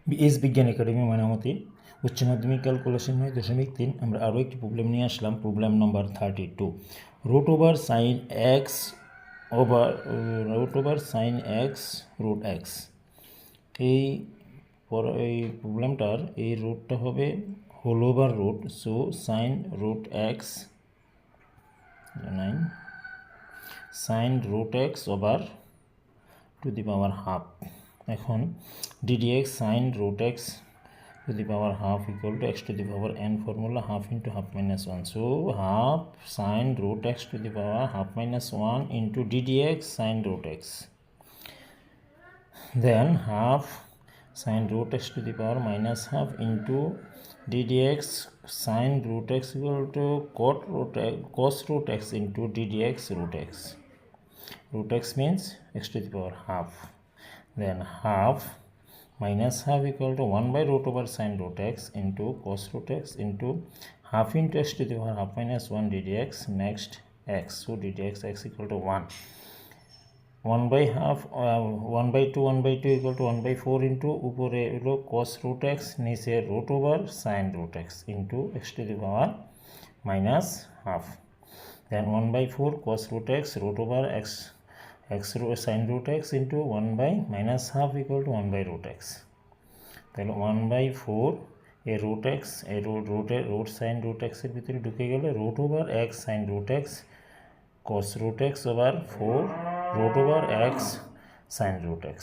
BS বিজ্ঞান academy Mainamati উচ্চ মাধ্যমিক ক্যালকুলেশন 9.3 আমরা আরও একটি প্রবলেম নিয়ে আসলাম। Problem number 32, root over sine x root x. এই প্রবলেমটার এই রুটটা হবে whole over root, so sine root x sine root x over to the power half. এখন ddx sin root x to the power half equal to x to the power n formula half into half minus 1. So half sin root x to the power half minus 1 into ddx sin root x. Then half sin root x to the power minus half into ddx sin root x equal to cos root x into ddx root x. Root x means x to the power half. Then half minus half equal to 1 by root over sin root x into cos root x into half into x to the power half minus 1 ddx next x. So ddx x equal to 1. 1 by half 1 by 2 equal to 1 by 4 into উপরে হলো cos root x নিচে root over sin root x into x to the power minus half. Then 1 by 4 cos root x root over x sin root x into 1 by minus half equal to 1 by root x. তাহলে 1 by 4 A root x A root sin root x এর ভিতরে ঢুকে গেলে root over x sin root x cos root x over 4 root over x sin root x.